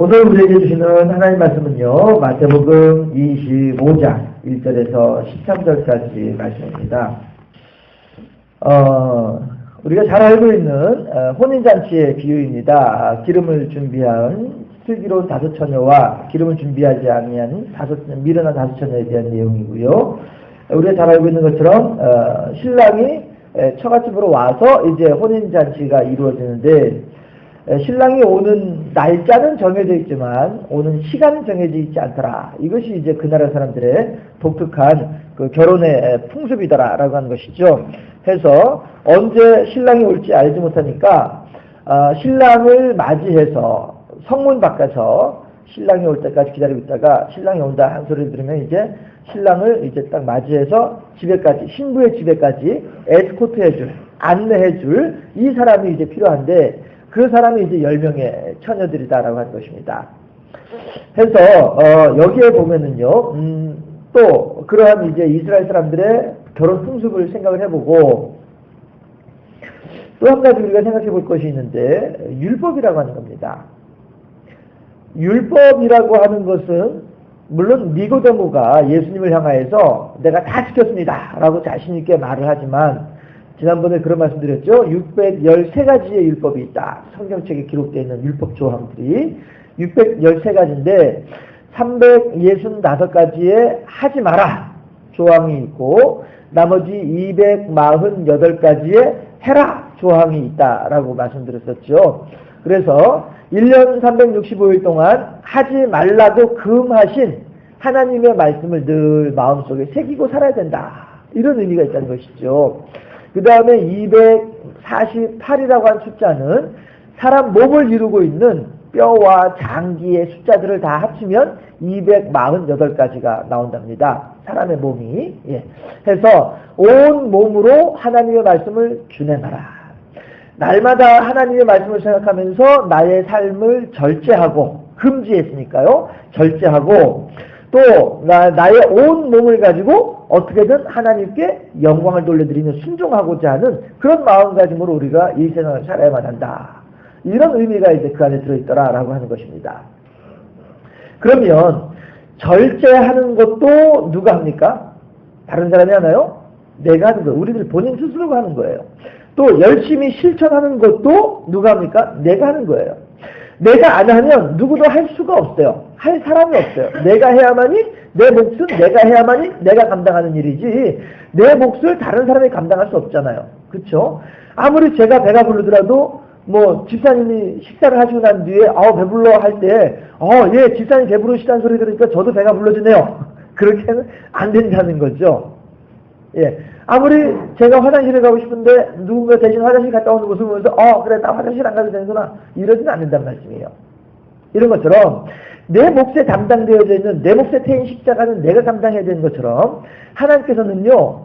오늘 우리에게 주시는 하나님 말씀은요, 마태복음 25장 1절에서 13절까지 말씀입니다. 우리가 잘 알고 있는 혼인잔치의 비유입니다. 기름을 준비한 슬기로운 5처녀와 기름을 준비하지 아니한 미련한 5처녀에 대한 내용이고요. 우리가 잘 알고 있는 것처럼 신랑이 처갓집으로 와서 이제 혼인잔치가 이루어지는데, 신랑이 오는 날짜는 정해져 있지만 오는 시간은 정해져 있지 않더라. 이것이 이제 그 나라 사람들의 독특한 그 결혼의 풍습이더라라고 하는 것이죠. 해서 언제 신랑이 올지 알지 못하니까 신랑을 맞이해서 성문 밖에서 신랑이 올 때까지 기다리고 있다가 신랑이 온다 한 소리를 들으면 이제 신랑을 이제 딱 맞이해서 집에까지, 신부의 집에까지 에스코트해줄, 안내해줄 이 사람이 이제 필요한데, 그 사람이 이제 10명의 처녀들이다라고 하는 것입니다. 해서 여기에 보면은요, 또 그러한 이제 이스라엘 사람들의 결혼 풍습을 생각을 해보고, 또 한 가지 우리가 생각해 볼 것이 있는데, 율법이라고 하는 겁니다. 율법이라고 하는 것은 물론 니고데모가 예수님을 향하여서 내가 다 지켰습니다 라고 자신 있게 말을 하지만, 지난번에 그런 말씀드렸죠. 613가지의 율법이 있다. 성경책에 기록되어 있는 율법 조항들이 613가지인데 365가지의 하지 마라 조항이 있고, 나머지 248가지의 해라 조항이 있다라고 말씀드렸었죠. 그래서 1년 365일 동안 하지 말라고 금하신 하나님의 말씀을 늘 마음속에 새기고 살아야 된다. 이런 의미가 있다는 것이죠. 그 다음에 248이라고 한 숫자는 사람 몸을 이루고 있는 뼈와 장기의 숫자들을 다 합치면 248가지가 나온답니다. 사람의 몸이. 해서 온 몸으로 하나님의 말씀을 준행하라. 날마다 하나님의 말씀을 생각하면서 나의 삶을 절제하고, 금지했으니까요. 절제하고, 또 나의 온 몸을 가지고 어떻게든 하나님께 영광을 돌려드리는 순종하고자 하는 그런 마음가짐으로 우리가 이 세상을 살아야만 한다. 이런 의미가 이제 그 안에 들어있더라라고 하는 것입니다. 그러면 절제하는 것도 누가 합니까? 다른 사람이 하나요? 내가 하는 거예요. 우리들 본인 스스로가 하는 거예요. 또 열심히 실천하는 것도 누가 합니까? 내가 하는 거예요. 내가 안 하면 누구도 할 수가 없어요. 할 사람이 없어요. 내가 해야만이, 내 몫은 내가 해야만이 내가 감당하는 일이지, 내 몫을 다른 사람이 감당할 수 없잖아요. 그렇죠? 아무리 제가 배가 부르더라도 뭐 집사님이 식사를 하시고 난 뒤에 배불러 할 때 예, 집사님 배부르시다는 소리 들으니까 저도 배가 불러지네요. 그렇게는 안 된다는 거죠. 예. 아무리 제가 화장실에 가고 싶은데 누군가 대신 화장실 갔다 오는 모습을 보면서 그래 나 화장실 안 가도 되는구나 이러지는 않는다는 말씀이에요. 이런 것처럼 내 몫에 담당되어져 있는, 내 몫에 태인 십자가는 내가 감당해야 되는 것처럼 하나님께서는요,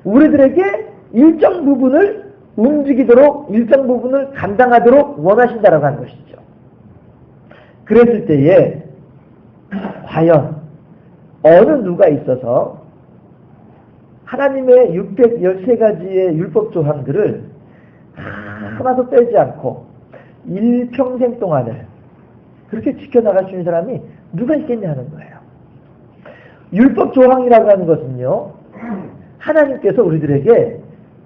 우리들에게 일정 부분을 움직이도록, 일정 부분을 감당하도록 원하신다라고 하는 것이죠. 그랬을 때에 과연 어느 누가 있어서 하나님의 613가지의 율법 조항들을 하나도 빼지 않고 일평생 동안을 그렇게 지켜나갈 수 있는 사람이 누가 있겠냐 하는 거예요. 율법 조항이라고 하는 것은요, 하나님께서 우리들에게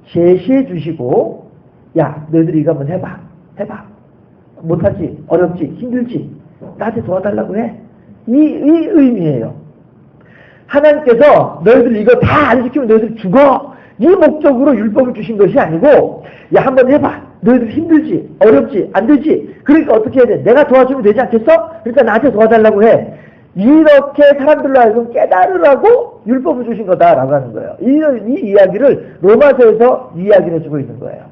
제시해 주시고, 야, 너희들이 이거 한번 해봐. 못하지, 어렵지, 힘들지, 나한테 도와달라고 해. 이 의미예요. 하나님께서 너희들 이거 다 안 지키면 너희들 죽어, 이 목적으로 율법을 주신 것이 아니고, 야, 한번 해봐. 너희들 힘들지, 어렵지, 안 되지. 그러니까 어떻게 해야 돼? 내가 도와주면 되지 않겠어? 그러니까 나한테 도와달라고 해. 이렇게 사람들로 하여금 깨달으라고 율법을 주신 거다라고 하는 거예요. 이 이야기를 로마서에서 이야기를 해주고 있는 거예요.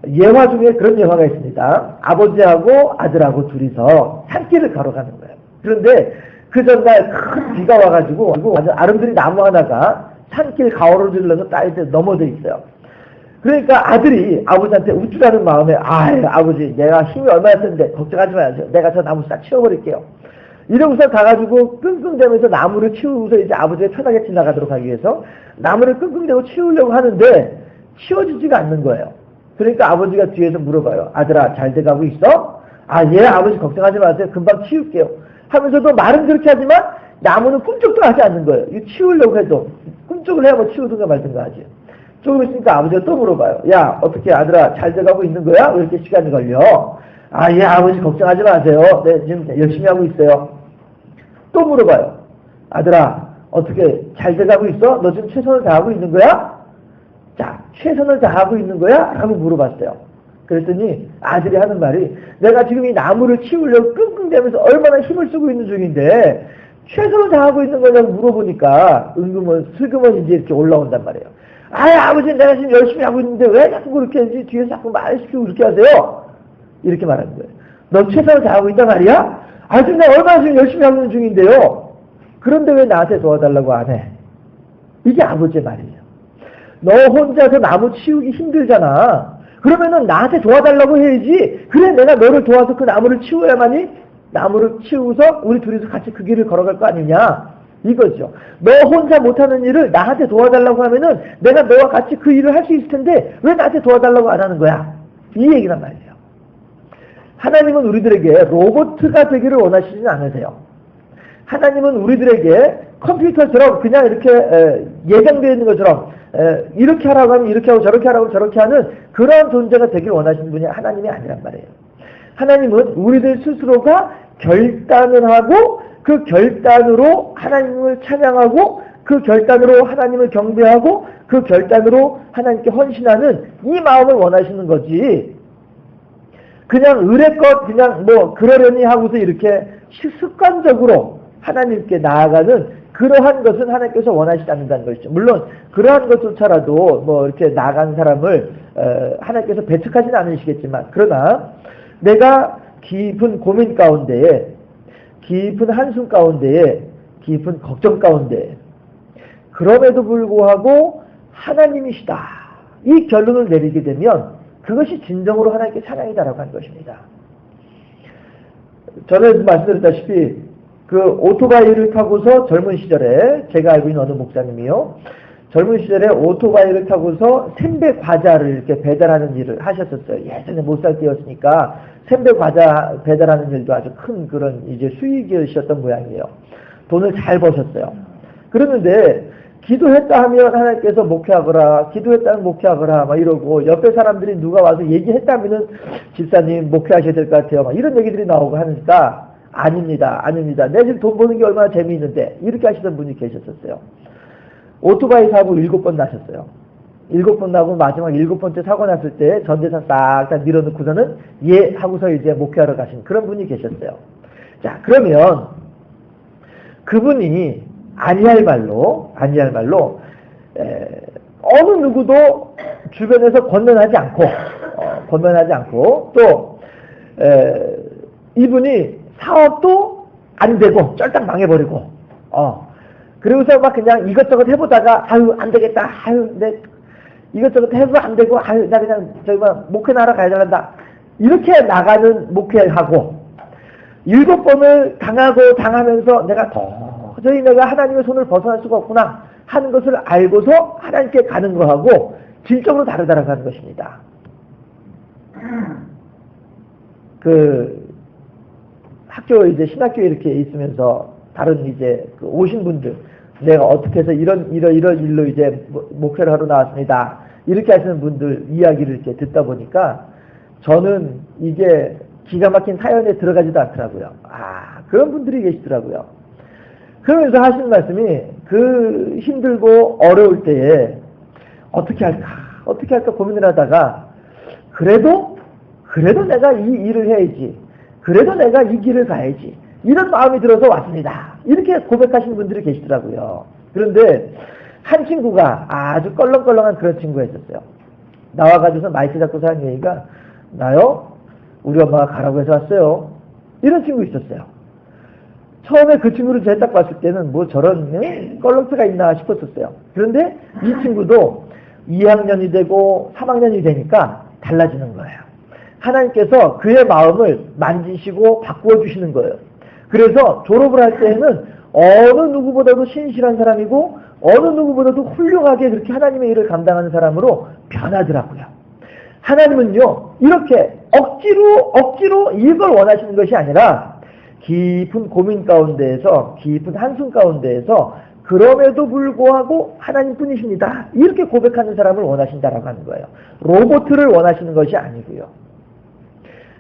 예화 중에 그런 예화가 있습니다. 아버지하고 아들하고 둘이서 산길을 걸어가는 거예요. 그런데 그 전날 큰 비가 와가지고 완전 아름드리 나무 하나가 산길 가로질러서 따위에 넘어져 있어요. 그러니까 아들이 아버지한테 우쭐하는 마음에, 아버지 내가 힘이 얼마나 센데 걱정하지 마세요. 내가 저 나무 싹 치워버릴게요. 이러고서 가가지고 끙끙대면서 나무를 치우고서 이제 아버지가 편하게 지나가도록 하기 위해서 나무를 끙끙대고 치우려고 하는데 치워지지가 않는 거예요. 그러니까 아버지가 뒤에서 물어봐요. 아들아, 잘 돼가고 있어? 아, 예, 아버지 걱정하지 마세요. 금방 치울게요. 하면서도 말은 그렇게 하지만 나무는 꿈쩍도 하지 않는 거예요. 이거 치우려고 해도 꿈쩍을 해야 뭐 치우든가 말든가 하지. 조금 있으니까 아버지가 또 물어봐요. 야, 어떻게 아들아 잘 돼가고 있는 거야? 왜 이렇게 시간이 걸려? 아, 예, 아버지 걱정하지 마세요. 네, 지금 열심히 하고 있어요. 또 물어봐요. 아들아, 어떻게 잘 돼가고 있어? 너 지금 최선을 다하고 있는 거야? 자, 최선을 다하고 있는 거야? 라고 물어봤어요. 그랬더니 아들이 하는 말이 내가 지금 이 나무를 치우려고 끙끙대면서 얼마나 힘을 쓰고 있는 중인데 최선을 다하고 있는 거냐고 물어보니까 슬그머니 이제 이렇게 올라온단 말이에요. 아, 아버지 내가 지금 열심히 하고 있는데 왜 자꾸 그렇게 하지? 뒤에서 자꾸 말시키고 그렇게 하세요? 이렇게 말하는 거예요. 너 최선을 다하고 있단 말이야? 아, 지금 내가 얼마나 지금 열심히 하고 있는 중인데요. 그런데 왜 나한테 도와달라고 안 해? 이게 아버지의 말이에요. 너 혼자서 나무 치우기 힘들잖아. 그러면은 나한테 도와달라고 해야지. 그래, 내가 너를 도와서 그 나무를 치워야만이 나무를 치우고서 우리 둘이서 같이 그 길을 걸어갈 거 아니냐. 이거죠. 너 혼자 못하는 일을 나한테 도와달라고 하면은 내가 너와 같이 그 일을 할 수 있을 텐데 왜 나한테 도와달라고 안 하는 거야? 이 얘기란 말이에요. 하나님은 우리들에게 로봇가 되기를 원하시진 않으세요. 하나님은 우리들에게 컴퓨터처럼 그냥 이렇게 예정되어 있는 것처럼 이렇게 하라고 하면 이렇게 하고 저렇게 하라고 저렇게 하는 그런 존재가 되길 원하시는 분이 하나님이 아니란 말이에요. 하나님은 우리들 스스로가 결단을 하고 그 결단으로 하나님을 찬양하고 그 결단으로 하나님을 경배하고 그 결단으로 하나님께 헌신하는 이 마음을 원하시는 거지. 그냥 의례껏 그냥 뭐 그러려니 하고서 이렇게 습관적으로 하나님께 나아가는 그러한 것은 하나님께서 원하시지 않는다는 것이죠. 물론 그러한 것조차라도 뭐 이렇게 나간 사람을 하나님께서 배척하지는 않으시겠지만 그러나 내가 깊은 고민 가운데에 깊은 한숨 가운데에 깊은 걱정 가운데에 그럼에도 불구하고 하나님이시다 이 결론을 내리게 되면 그것이 진정으로 하나님께 찬양이다라고 하는 것입니다. 전에도 말씀드렸다시피 그 오토바이를 타고서 젊은 시절에 제가 알고 있는 어느 목사님이요. 젊은 시절에 오토바이를 타고서 샘배 과자를 이렇게 배달하는 일을 하셨었어요. 예전에 못 살 때였으니까 샘배 과자 배달하는 일도 아주 큰 그런 이제 수익이셨던 모양이에요. 돈을 잘 버셨어요. 그러는데 기도했다 하면 하나님께서 목회하거라, 기도했다면 목회하거라, 막 이러고, 옆에 사람들이 누가 와서 얘기했다면은, 집사님 목회하셔야 될 것 같아요. 막 이런 얘기들이 나오고 하니까, 아닙니다, 아닙니다. 내 지금 돈 버는 게 얼마나 재미있는데, 이렇게 하시던 분이 계셨었어요. 오토바이 사고 7번 나셨어요. 7번 나고 마지막 7번째 사고 났을 때 전재산 싹 밀어넣고서는, 예, 하고서 이제 목회하러 가신 그런 분이 계셨어요. 자, 그러면, 그분이, 아니할 말로 어느 누구도 주변에서 권면하지 않고 또 이분이 사업도 안 되고 쩔딱 망해버리고 그리고서 막 그냥 이것저것 해보다가 아유 안 되겠다 내 이것저것 해도 안 되고 아유 나 그냥 저기 막 목회 나러 가야 된다 이렇게 나가는 목회하고 7번을 당하면서 내가 도저히 내가 하나님의 손을 벗어날 수가 없구나 하는 것을 알고서 하나님께 가는 거하고 질적으로 다르다라고 하는 것입니다. 그 학교 이제 신학교에 이렇게 있으면서 다른 이제 그 오신 분들 내가 어떻게 해서 이런 일로 이제 목회를 하러 나왔습니다. 이렇게 하시는 분들 이야기를 이렇게 듣다 보니까 저는 이게 기가 막힌 사연에 들어가지도 않더라고요. 그런 분들이 계시더라고요. 그러면서 하시는 말씀이 그 힘들고 어려울 때에 어떻게 할까 고민을 하다가 그래도 내가 이 일을 해야지. 그래도 내가 이 길을 가야지. 이런 마음이 들어서 왔습니다. 이렇게 고백하시는 분들이 계시더라고요. 그런데 한 친구가 아주 껄렁껄렁한 그런 친구가 있었어요. 나와가지고서 마이크 잡고서 하는 얘기가 나요? 우리 엄마가 가라고 해서 왔어요. 이런 친구 있었어요. 처음에 그 친구를 제가 딱 봤을 때는 뭐 저런 껄렁스가 있나 싶었었어요. 그런데 이 친구도 2학년이 되고 3학년이 되니까 달라지는 거예요. 하나님께서 그의 마음을 만지시고 바꾸어 주시는 거예요. 그래서 졸업을 할 때에는 어느 누구보다도 신실한 사람이고 어느 누구보다도 훌륭하게 그렇게 하나님의 일을 감당하는 사람으로 변하더라고요. 하나님은요, 이렇게 억지로 이걸 원하시는 것이 아니라 깊은 고민 가운데에서, 깊은 한숨 가운데에서 그럼에도 불구하고 하나님뿐이십니다. 이렇게 고백하는 사람을 원하신다라고 하는 거예요. 로봇을 원하시는 것이 아니고요.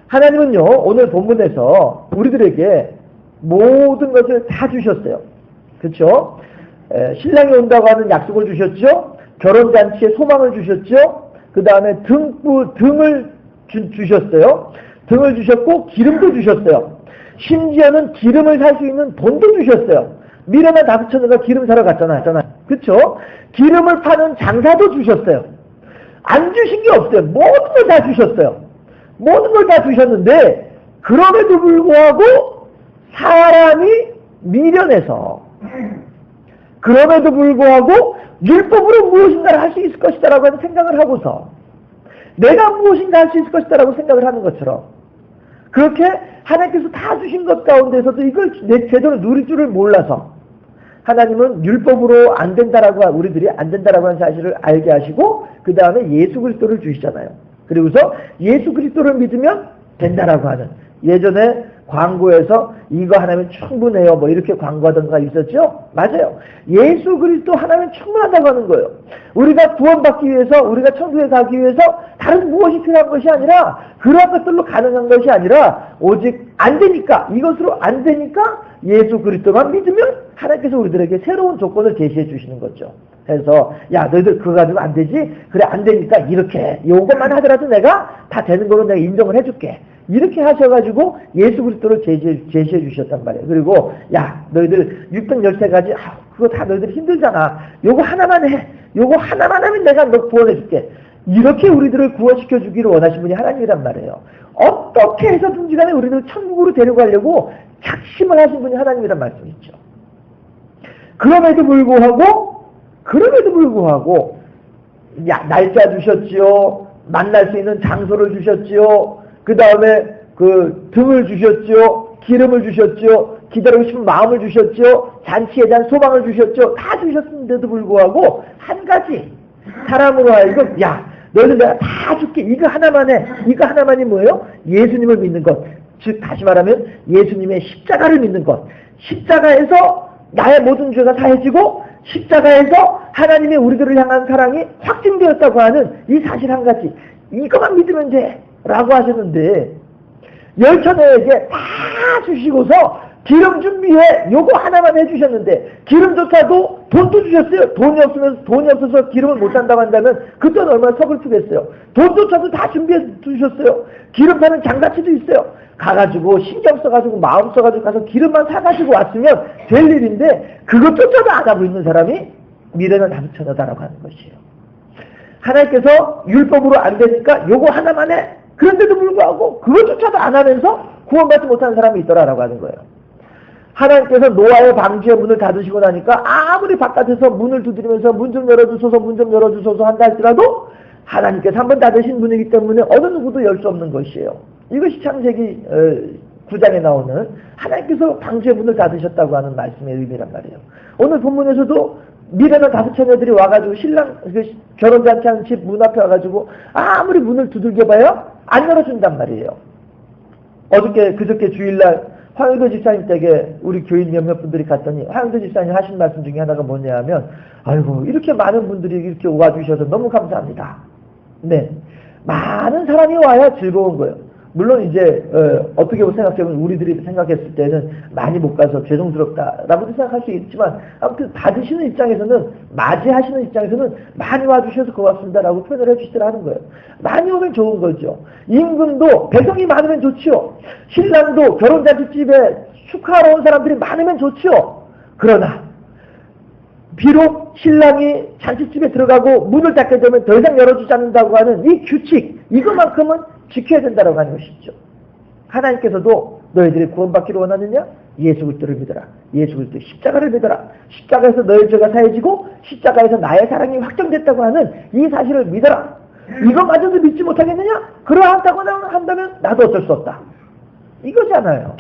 하나님은요, 오늘 본문에서 우리들에게 모든 것을 다 주셨어요. 그렇죠? 신랑이 온다고 하는 약속을 주셨죠? 결혼잔치에 소망을 주셨죠? 그 다음에 등을 주셨어요. 등을 주셨고 기름도 주셨어요. 심지어는 기름을 살 수 있는 돈도 주셨어요. 미련한 다섯 처녀가 기름 사러 갔잖아요. 그쵸? 기름을 파는 장사도 주셨어요. 안 주신 게 없어요. 모든 걸 다 주셨어요. 모든 걸 다 주셨는데, 그럼에도 불구하고 사람이 미련해서, 그럼에도 불구하고 율법으로 무엇인가를 할 수 있을 것이다라고 하는 생각을 하고서, 내가 무엇인가 할 수 있을 것이다라고 생각을 하는 것처럼, 그렇게 하나님께서 다 주신 것 가운데서도 이걸 제대로 누릴 줄을 몰라서 하나님은 율법으로 안 된다라고, 우리들이 안 된다라고 하는 사실을 알게 하시고 그 다음에 예수 그리스도를 주시잖아요. 그리고서 예수 그리스도를 믿으면 된다라고 하는, 예전에 광고에서 이거 하나면 충분해요 뭐 이렇게 광고하던 거 있었죠? 맞아요. 예수 그리스도 하나면 충분하다고 하는 거예요. 우리가 구원받기 위해서, 우리가 천국에 가기 위해서 다른 무엇이 필요한 것이 아니라, 그러한 것들로 가능한 것이 아니라 오직 안 되니까, 이것으로 안 되니까 예수 그리스도만 믿으면 하나님께서 우리들에게 새로운 조건을 제시해 주시는 거죠. 그래서 야, 너희들 그거 가지고 안 되지? 그래, 안 되니까 이렇게 요것만 하더라도 내가 다 되는 걸로 내가 인정을 해줄게. 이렇게 하셔가지고 예수 그리스도를 제시해 주셨단 말이에요. 그리고 야, 너희들 613가지 그거 다 너희들 힘들잖아. 요거 하나만 해. 요거 하나만 하면 내가 너 구원해 줄게. 이렇게 우리들을 구원시켜 주기를 원하신 분이 하나님이란 말이에요. 어떻게 해서든지 간에 우리를 천국으로 데려가려고 작심을 하신 분이 하나님이란 말씀이죠. 그럼에도 불구하고 야, 날짜 주셨지요. 만날 수 있는 장소를 주셨지요. 그 다음에 그 등을 주셨죠. 기름을 주셨죠. 기다리고 싶은 마음을 주셨죠. 잔치에 대한 소망을 주셨죠. 다 주셨는데도 불구하고 한 가지, 사람으로 하여금 야, 너희들 내가 다 줄게. 이거 하나만 해. 이거 하나만이 뭐예요? 예수님을 믿는 것. 즉 다시 말하면 예수님의 십자가를 믿는 것. 십자가에서 나의 모든 죄가 사해지고 십자가에서 하나님의 우리들을 향한 사랑이 확증되었다고 하는 이 사실 한 가지. 이것만 믿으면 돼 라고 하셨는데, 열처녀에게 다 주시고서 기름 준비해 요거 하나만 해주셨는데, 기름조차도 돈도 주셨어요. 돈이 없어서 기름을 못 산다고 한다면 그 돈 얼마나 서글프겠어요. 돈조차도 다 준비해 주셨어요. 기름 사는 장가치도 있어요. 가가지고 신경 써가지고 마음 써가지고 가서 기름만 사가지고 왔으면 될 일인데, 그것조차도 안 하고 있는 사람이 미련한 다섯 처녀다라고 하는 것이에요. 하나님께서 율법으로 안 되니까 요거 하나만 해. 그런데도 불구하고 그것조차도 안 하면서 구원받지 못하는 사람이 있더라라고 하는 거예요. 하나님께서 노아의 방주의 문을 닫으시고 나니까 아무리 바깥에서 문을 두드리면서 문 좀 열어주소서 한다 할지라도 하나님께서 한번 닫으신 문이기 때문에 어느 누구도 열 수 없는 것이에요. 이것이 창세기 9장에 나오는 하나님께서 방주의 문을 닫으셨다고 하는 말씀의 의미란 말이에요. 오늘 본문에서도 미련한 다섯 처녀들이 와가지고 신랑 결혼잔치 하는 집 문 앞에 와가지고 아무리 문을 두들겨봐야 안 열어준단 말이에요. 그저께 주일날 황영도 집사님 댁에 우리 교인 몇몇 분들이 갔더니 황영도 집사님 하신 말씀 중에 하나가 뭐냐 하면, 아이고 이렇게 많은 분들이 이렇게 와주셔서 너무 감사합니다. 네, 많은 사람이 와야 즐거운 거예요. 물론 이제 어떻게 생각해보면 우리들이 생각했을 때는 많이 못 가서 죄송스럽다라고도 생각할 수 있지만, 아무튼 받으시는 입장에서는, 맞이하시는 입장에서는 많이 와주셔서 고맙습니다라고 표현을 해주시더라 하는 거예요. 많이 오면 좋은 거죠. 임금도 배송이 많으면 좋지요. 신랑도 결혼잔치집에 축하하러 온 사람들이 많으면 좋지요. 그러나 비록 신랑이 잔치집에 들어가고 문을 닫게 되면 더 이상 열어주지 않는다고 하는 이 규칙, 이것만큼은 지켜야 된다고 하는 것이죠. 하나님께서도 너희들이 구원받기를 원하느냐? 예수 그리스도를 믿어라. 예수 그리스도 십자가를 믿어라. 십자가에서 너희 죄가 사해지고 십자가에서 나의 사랑이 확정됐다고 하는 이 사실을 믿어라. 이것마저도 믿지 못하겠느냐? 그러하다고 한다면 나도 어쩔 수 없다. 이거잖아요.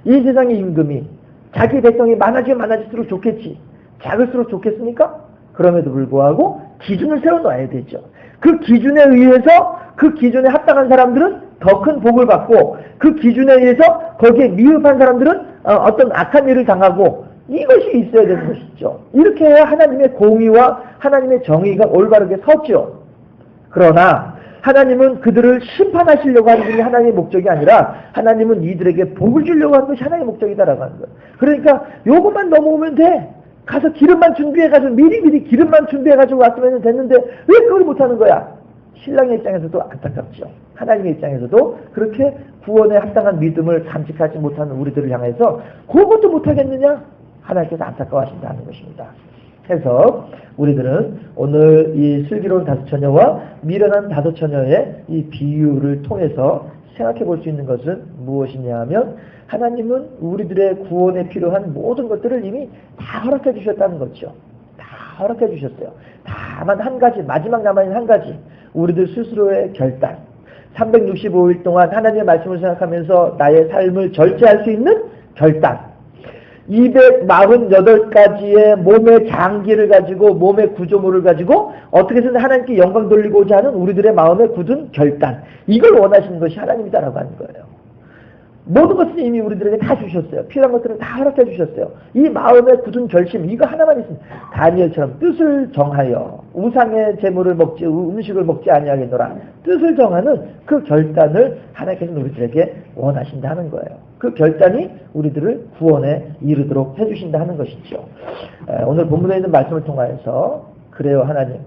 이 세상의 임금이 자기 백성이 많아질수록 좋겠지. 작을수록 좋겠습니까? 그럼에도 불구하고 기준을 세워놔야 되죠. 그 기준에 의해서 그 기준에 합당한 사람들은 더 큰 복을 받고 그 기준에 의해서 거기에 미흡한 사람들은 어떤 악한 일을 당하고 이것이 있어야 되는 것이죠. 이렇게 해야 하나님의 공의와 하나님의 정의가 올바르게 서죠. 그러나 하나님은 그들을 심판하시려고 하는 것이 하나님의 목적이 아니라 하나님은 이들에게 복을 주려고 하는 것이 하나님의 목적이다라고 하는 거예요. 그러니까 요것만 넘어오면 돼. 가서 기름만 준비해가지고 미리 기름만 준비해가지고 왔으면 됐는데 왜 그걸 못하는 거야? 신랑의 입장에서도 안타깝죠. 하나님의 입장에서도 그렇게 구원에 합당한 믿음을 간직하지 못하는 우리들을 향해서 그것도 못하겠느냐? 하나님께서 안타까워하신다는 것입니다. 해서 우리들은 오늘 이 슬기로운 다섯 처녀와 미련한 다섯 처녀의 이 비유를 통해서 생각해 볼 수 있는 것은 무엇이냐 하면 하나님은 우리들의 구원에 필요한 모든 것들을 이미 다 허락해 주셨다는 거죠. 다 허락해 주셨어요. 다만 한 가지, 마지막 남아있는 한 가지, 우리들 스스로의 결단. 365일 동안 하나님의 말씀을 생각하면서 나의 삶을 절제할 수 있는 결단. 248가지의 몸의 장기를 가지고 몸의 구조물을 가지고 어떻게 해서든 하나님께 영광 돌리고자 하는 우리들의 마음에 굳은 결단. 이걸 원하시는 것이 하나님이다라고 하는 거예요. 모든 것을 이미 우리들에게 다 주셨어요. 필요한 것들은 다 허락해 주셨어요. 이 마음의 굳은 결심, 이거 하나만 있으면 다니엘처럼 뜻을 정하여 우상의 재물을 먹지 음식을 먹지 아니하겠노라. 뜻을 정하는 그 결단을 하나님께서 우리들에게 원하신다 하는 거예요. 그 결단이 우리들을 구원에 이르도록 해주신다 하는 것이죠. 오늘 본문에 있는 말씀을 통하여서 그래요 하나님.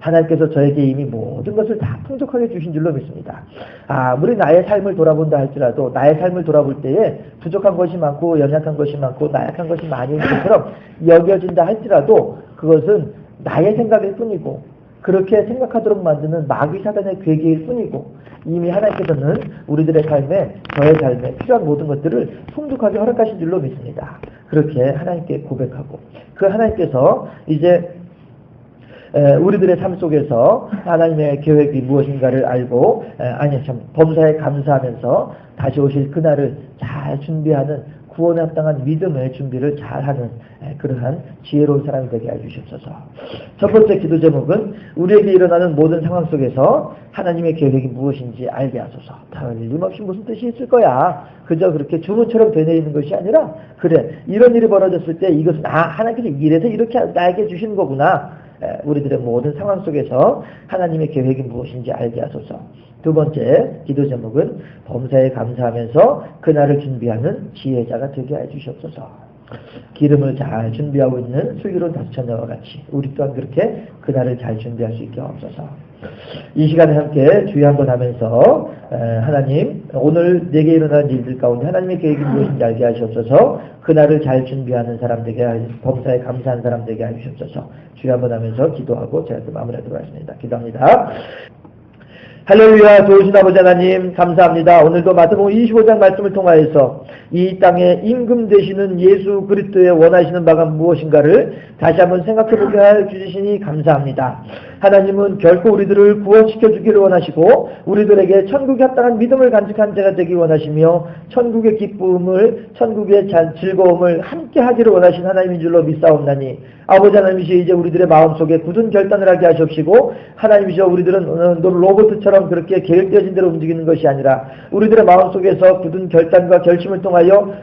하나님께서 저에게 이미 모든 것을 다 풍족하게 주신 줄로 믿습니다. 아무리 나의 삶을 돌아본다 할지라도 나의 삶을 돌아볼 때에 부족한 것이 많고 연약한 것이 많고 나약한 것이 많이 있는 것처럼 여겨진다 할지라도 그것은 나의 생각일 뿐이고 그렇게 생각하도록 만드는 마귀 사단의 괴계일 뿐이고 이미 하나님께서는 우리들의 삶에 저의 삶에 필요한 모든 것들을 풍족하게 허락하신 줄로 믿습니다. 그렇게 하나님께 고백하고 그 하나님께서 이제 우리들의 삶 속에서 하나님의 계획이 무엇인가를 알고 범사에 감사하면서 다시 오실 그날을 잘 준비하는 구원에 합당한 믿음의 준비를 잘하는 그러한 지혜로운 사람이 되게 해주시옵소서. 첫 번째 기도 제목은 우리에게 일어나는 모든 상황 속에서 하나님의 계획이 무엇인지 알게 하소서. 틀림없이 무슨 뜻이 있을 거야. 그저 그렇게 주문처럼 되뇌이는 것이 아니라 그래 이런 일이 벌어졌을 때 이것은 하나님께서 이래서 이렇게 나에게 주시는 거구나. 우리들의 모든 상황 속에서 하나님의 계획이 무엇인지 알게 하소서. 두 번째 기도 제목은 범사에 감사하면서 그날을 준비하는 지혜자가 되게 해주시옵소서. 기름을 잘 준비하고 있는 슬기로운 다섯 처녀와 같이 우리 또한 그렇게 그날을 잘 준비할 수 있게 하옵소서. 이 시간에 함께 주의 한번 하면서 하나님 오늘 내게 일어난 일들 가운데 하나님의 계획이 무엇인지 알게 하시옵소서. 그날을 잘 준비하는 사람 되게 범사에 감사한 사람 되게 해주시옵소서. 주의 한번 하면서 기도하고 제가 또 마무리하도록 하겠습니다. 기도합니다. 할렐루야. 좋으신 아버지 하나님 감사합니다. 오늘도 마태복음 25장 말씀을 통하여서 이 땅에 임금 되시는 예수 그리스도의 원하시는 바가 무엇인가를 다시 한번 생각해보게 해주시니 감사합니다. 하나님은 결코 우리들을 구원시켜 주기를 원하시고 우리들에게 천국에 합당한 믿음을 간직한 자가 되기 원하시며 천국의 기쁨을 천국의 즐거움을 함께 하기를 원하신 하나님인 줄로 믿사옵나니 아버지 하나님이시여 이제 우리들의 마음속에 굳은 결단을 하게 하시옵시고 하나님이시여 우리들은 로봇처럼 그렇게 계획되어진 대로 움직이는 것이 아니라 우리들의 마음속에서 굳은 결단과 결심을 통하여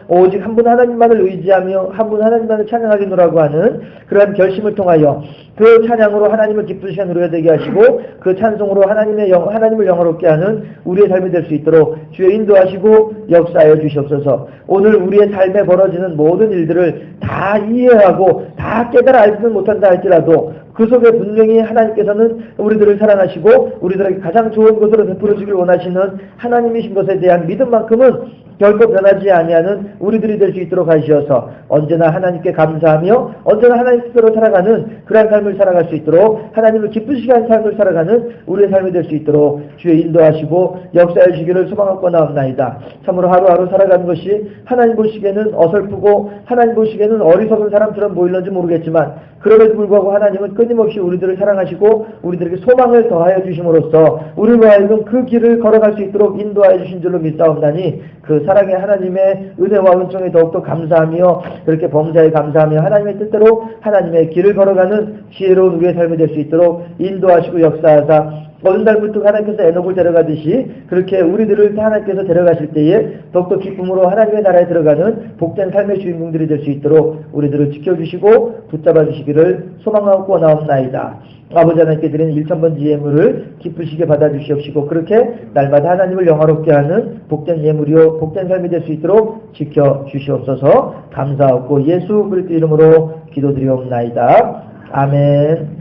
오직 한 분 하나님만을 의지하며 한 분 하나님만을 찬양하겠노라고 하는 그러한 결심을 통하여 그 찬양으로 하나님을 기쁘시게 누려야 되게 하시고 그 찬송으로 하나님을 영화롭게 하는 우리의 삶이 될 수 있도록 주의 인도하시고 역사하여 주시옵소서. 오늘 우리의 삶에 벌어지는 모든 일들을 다 이해하고 다 깨달아 알지는 못한다 할지라도 그 속에 분명히 하나님께서는 우리들을 사랑하시고 우리들에게 가장 좋은 것으로 베풀어 주길 원하시는 하나님이신 것에 대한 믿음만큼은 결코 변하지 아니하는 우리들이 될 수 있도록 하시어서 언제나 하나님께 감사하며 언제나 하나님 뜻대로 살아가는 그러한 삶을 살아갈 수 있도록 하나님을 기쁘시게 하는 삶을 살아가는 우리의 삶이 될 수 있도록 주의 인도하시고 역사해 주시기를 소망하고 나옵나이다. 참으로 하루하루 살아가는 것이 하나님 보시기에는 어설프고 하나님 보시기에는 어리석은 사람처럼 보일는지 모르겠지만 그럼에도 불구하고 하나님은 끊임없이 우리들을 사랑하시고 우리들에게 소망을 더하여 주심으로써 우리로 하여금 그 길을 걸어갈 수 있도록 인도하여 주신 줄로 믿사옵나니 그 사랑의 하나님의 은혜와 은총에 더욱더 감사하며 그렇게 범사에 감사하며 하나님의 뜻대로 하나님의 길을 걸어가는 지혜로운 우리의 삶이 될 수 있도록 인도하시고 역사하사 어느 날부터 하나님께서 에녹을 데려가듯이 그렇게 우리들을 하나님께서 데려가실 때에 더욱더 기쁨으로 하나님의 나라에 들어가는 복된 삶의 주인공들이 될 수 있도록 우리들을 지켜주시고 붙잡아 주시기를 소망하고 원하옵나이다. 아버지 하나님께 드리는 1000번 예물을 기쁘시게 받아주시옵시고 그렇게 날마다 하나님을 영화롭게 하는 복된 예물이요 복된 삶이 될 수 있도록 지켜주시옵소서. 감사하고 예수 그리스도 이름으로 기도드리옵나이다. 아멘.